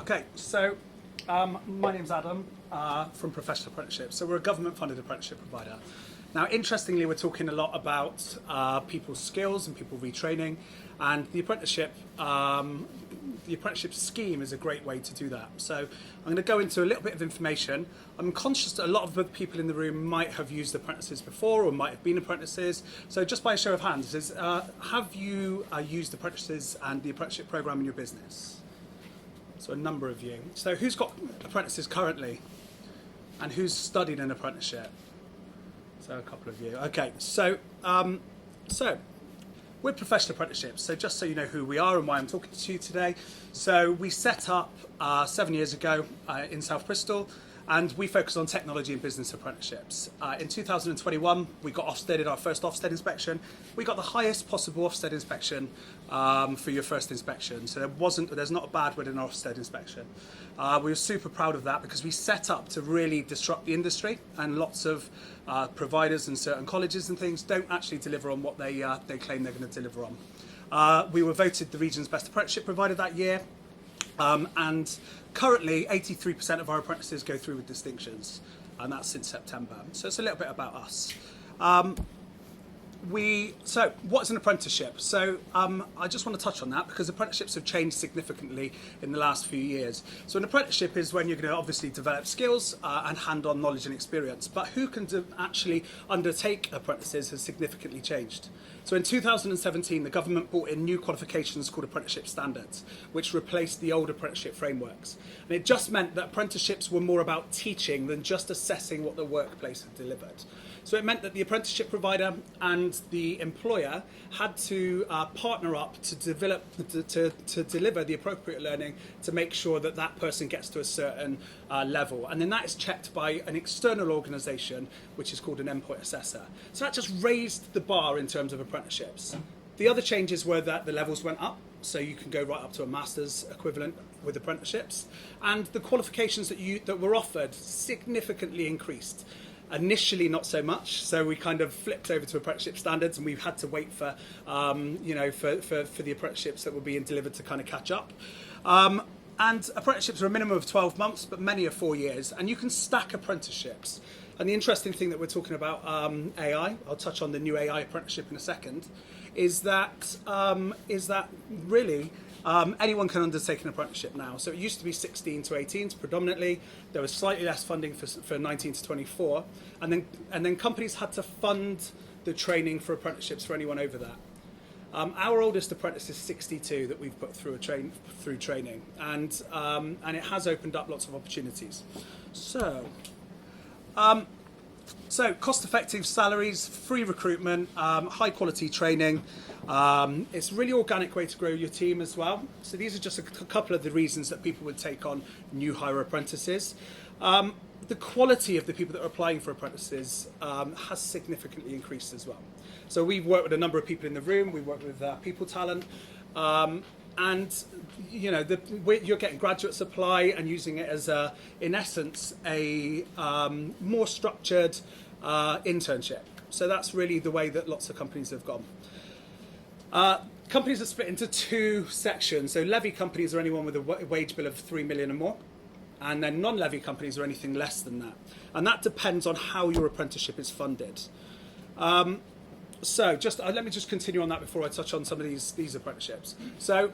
Okay, so my name's Adam from Professional Apprenticeships. So we're a government-funded apprenticeship provider. Now, interestingly, we're talking a lot about people's skills and people retraining, and the apprenticeship scheme is a great way to do that. So I'm going to go into a little bit of information. I'm conscious that a lot of the people in the room might have used apprentices before or might have been apprentices. So just by a show of hands, have you used apprentices and the apprenticeship program in your business? So a number of you. So who's got apprentices currently? And who's studied an apprenticeship? So a couple of you. Okay, so we're Professional Apprenticeships. So just so you know who we are and why I'm talking to you today. So we set up 7 years ago in South Bristol, and we focus on technology and business apprenticeships. In 2021, we got Ofsted in our first Ofsted inspection. We got the highest possible Ofsted inspection for your first inspection. So there's not a bad word in our Ofsted inspection. We were super proud of that because we set up to really disrupt the industry, and lots of providers and certain colleges and things don't actually deliver on what they claim they're going to deliver on. We were voted the region's best apprenticeship provider that year. And currently 83% of our apprentices go through with distinctions, and that's since September. So it's a little bit about us. So what's an apprenticeship? So I just want to touch on that because apprenticeships have changed significantly in the last few years. So an apprenticeship is when you're going to obviously develop skills and hand-on knowledge and experience, but who can actually undertake apprentices has significantly changed. So in 2017, the government brought in new qualifications called apprenticeship standards, which replaced the old apprenticeship frameworks. And it just meant that apprenticeships were more about teaching than just assessing what the workplace had delivered. So it meant that the apprenticeship provider and the employer had to partner up to deliver the appropriate learning to make sure that that person gets to a certain level. And then that is checked by an external organisation, which is called an endpoint assessor. So that just raised the bar in terms of apprenticeships. The other changes were that the levels went up, so you can go right up to a master's equivalent with apprenticeships. And the qualifications that were offered significantly increased. Initially, not so much, so we kind of flipped over to apprenticeship standards, and we've had to wait for the apprenticeships that were being delivered to kind of catch up. And apprenticeships are a minimum of 12 months, but many are 4 years, and you can stack apprenticeships. And the interesting thing that we're talking about AI, I'll touch on the new AI apprenticeship in a second, is that really anyone can undertake an apprenticeship now. So it used to be 16 to 18s predominantly. There was slightly less funding for 19 to 24, and then companies had to fund the training for apprenticeships for anyone over that. Our oldest apprentice is 62 that we've put through training, and it has opened up lots of opportunities. So cost-effective salaries, free recruitment, high-quality training. It's a really organic way to grow your team as well. So these are just a couple of the reasons that people would take on new hire apprentices. The quality of the people that are applying for apprentices has significantly increased as well. So we've worked with a number of people in the room. We work with people talent. And you're getting graduate supply and using it as in essence, a more structured internship. So that's really the way that lots of companies have gone. Companies are split into two sections. So levy companies are anyone with a wage bill of 3 million or more, and then non-levy companies are anything less than that. And that depends on how your apprenticeship is funded. So let me just continue on that before I touch on some of these apprenticeships. So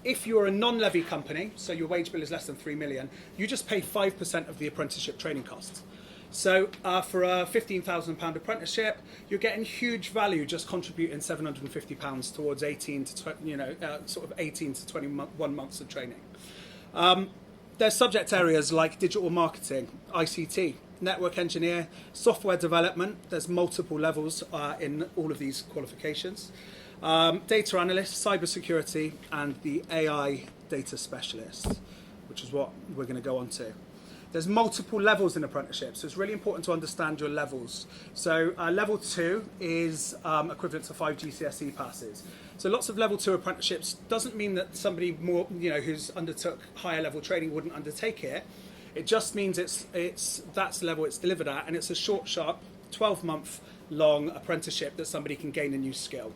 if you're a non-levy company, so your wage bill is less than 3 million, you just pay 5% of the apprenticeship training costs. So for a £15,000 apprenticeship, you're getting huge value just contributing £750 towards 18 to 21 months of training. There's subject areas like digital marketing, ICT, network engineer, software development. There's multiple levels in all of these qualifications. Data analyst, cybersecurity, and the AI data specialist, which is what we're going to go on to. There's multiple levels in apprenticeships, so it's really important to understand your levels. So level 2 is equivalent to 5 GCSE passes. So lots of level 2 apprenticeships doesn't mean that somebody more, who's undertook higher level training wouldn't undertake it. It just means that's the level it's delivered at, and it's a short, sharp, 12-month long apprenticeship that somebody can gain a new skill.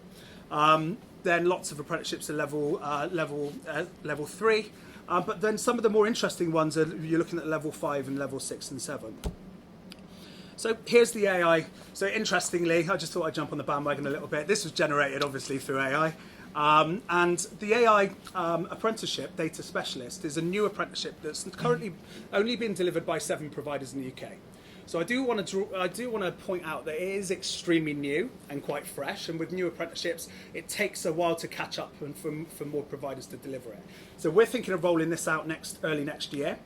Then lots of apprenticeships are level 3, But then some of the more interesting ones are you're looking at level 5 and level 6 and 7. So here's the AI. So interestingly, I just thought I'd jump on the bandwagon a little bit. This was generated obviously through AI. And the AI apprenticeship data specialist is a new apprenticeship that's currently only been delivered by 7 providers in the UK. So I do want to point out that it is extremely new and quite fresh, and with new apprenticeships, it takes a while to catch up and for more providers to deliver it. So we're thinking of rolling this out early next year.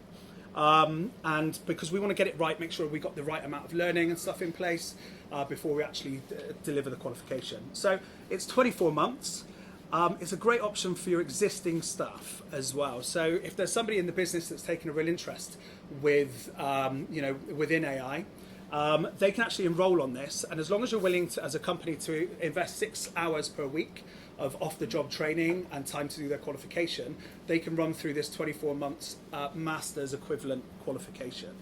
And because we want to get it right, make sure we got the right amount of learning and stuff in place before we actually deliver the qualification. So it's 24 months. It's a great option for your existing staff as well. So if there's somebody in the business that's taken a real interest with, within AI, they can actually enroll on this. And as long as you're willing to, as a company, to invest 6 hours per week of off-the-job training and time to do their qualification, they can run through this 24 months master's equivalent qualification.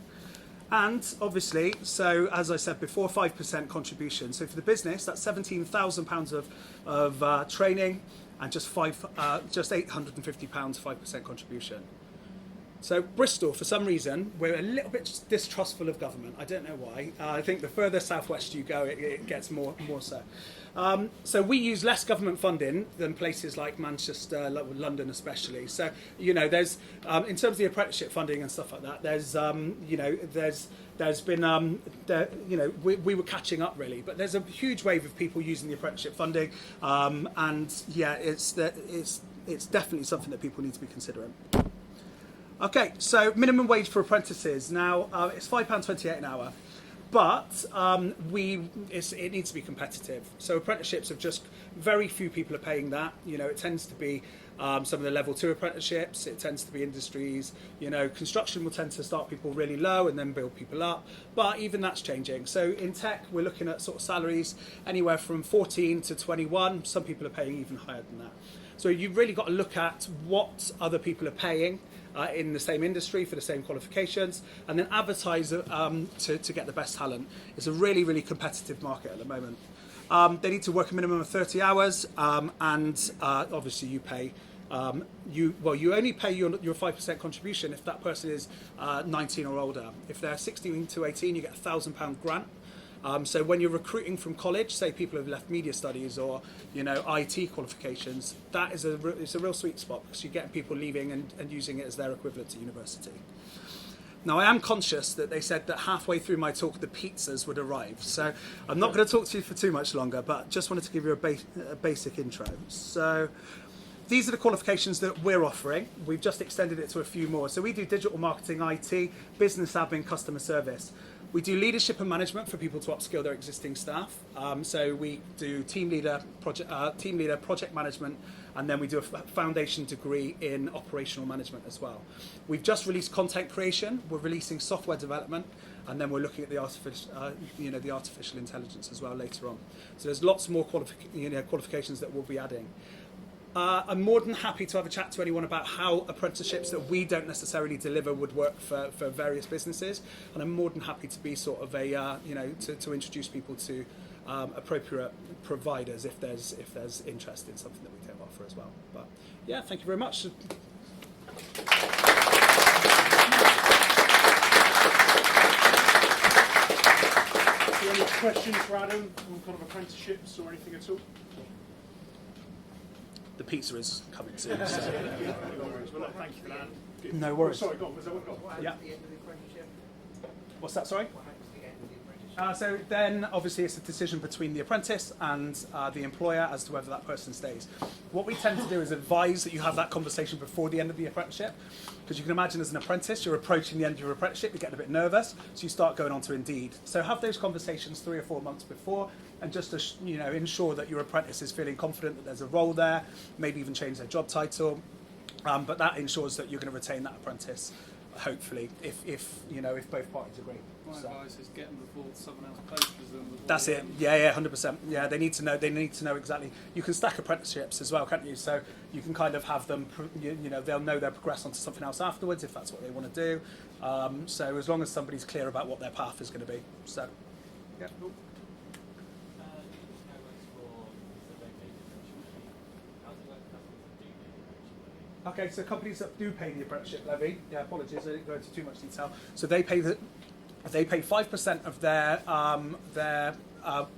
And obviously, so as I said before, 5% contribution. So for the business, that's £17,000 of training and just £850, 5% contribution. So Bristol, for some reason, we're a little bit distrustful of government. I don't know why. I think the further southwest you go, it gets more so. So we use less government funding than places like Manchester, London especially. So, there's, in terms of the apprenticeship funding and stuff like that, there's been, we were catching up really, but there's a huge wave of people using the apprenticeship funding. And yeah, it's definitely something that people need to be considering. Okay, so minimum wage for apprentices. Now, it's £5.28 an hour. But it needs to be competitive. So apprenticeships have just, very few people are paying that. It tends to be some of the level 2 apprenticeships. It tends to be industries. Construction will tend to start people really low and then build people up. But even that's changing. So in tech, we're looking at sort of salaries anywhere from 14 to 21. Some people are paying even higher than that. So you've really got to look at what other people are paying in the same industry for the same qualifications, and then advertise to get the best talent. It's a really, really competitive market at the moment. They need to work a minimum of 30 hours, and obviously you pay. You only pay your 5% contribution if that person is 19 or older. If they're 16 to 18, you get a £1,000 grant. So when you're recruiting from college, say people who've left media studies or IT qualifications, that is it's a real sweet spot because you're getting people leaving and using it as their equivalent to university. Now I am conscious that they said that halfway through my talk the pizzas would arrive, so I'm not going to talk to you for too much longer, but just wanted to give you a basic intro. So these are the qualifications that we're offering. We've just extended it to a few more. So we do digital marketing, IT, business admin, customer service. We do leadership and management for people to upskill their existing staff. So we do team leader, project management, and then we do a foundation degree in operational management as well. We've just released content creation. We're releasing software development, and then we're looking at the artificial intelligence as well later on. So there's lots more qualifications that we'll be adding. I'm more than happy to have a chat to anyone about how apprenticeships that we don't necessarily deliver would work for various businesses, and I'm more than happy to be sort of a to introduce people to appropriate providers if there's interest in something that we can offer as well. But yeah, thank you very much. Any questions for Adam on kind of apprenticeships or anything at all? The pizza is coming soon. So. No worries. Well, look, thank you for that. Good. No worries. Oh, sorry, go on. Was that what? What happens at the end of the apprenticeship? What's that, sorry? What happens at the end of the apprenticeship? So then, obviously, it's a decision between the apprentice and the employer as to whether that person stays. What we tend to do is advise that you have that conversation before the end of the apprenticeship, because you can imagine as an apprentice, you're approaching the end of your apprenticeship, you're getting a bit nervous, so you start going on to Indeed. So have those conversations 3 or 4 months before, and just to ensure that your apprentice is feeling confident that there's a role there, maybe even change their job title. But that ensures that you're going to retain that apprentice, hopefully, if both parties agree. My advice is get them before someone else poaches them. That's it. Yeah, 100%. Yeah, they need to know. They need to know exactly. You can stack apprenticeships as well, can't you? So you can kind of have them. They'll know they'll progress onto something else afterwards if that's what they want to do. So as long as somebody's clear about what their path is going to be. So, yeah. Cool. Okay, so companies that do pay the apprenticeship levy, yeah, apologies, I didn't go into too much detail. So they pay 5% of their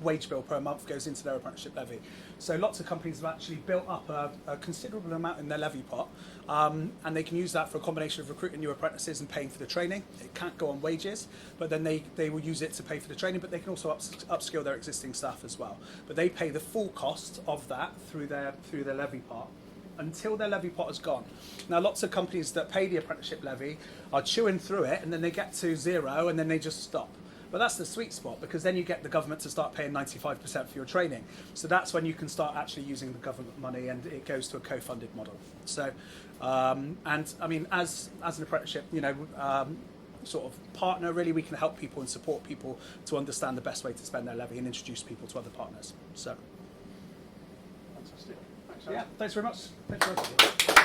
wage bill per month goes into their apprenticeship levy. So lots of companies have actually built up a considerable amount in their levy pot, and they can use that for a combination of recruiting new apprentices and paying for the training. It can't go on wages, but then they will use it to pay for the training, but they can also upskill their existing staff as well. But they pay the full cost of that through their levy pot until their levy pot is gone. Now, lots of companies that pay the apprenticeship levy are chewing through it, and then they get to zero, and then they just stop. But that's the sweet spot, because then you get the government to start paying 95% for your training. So that's when you can start actually using the government money, and it goes to a co-funded model. So, and I mean, as an apprenticeship, sort of partner, really, we can help people and support people to understand the best way to spend their levy and introduce people to other partners. So, Fantastic. Thanks, yeah, thanks very much. Thanks very much.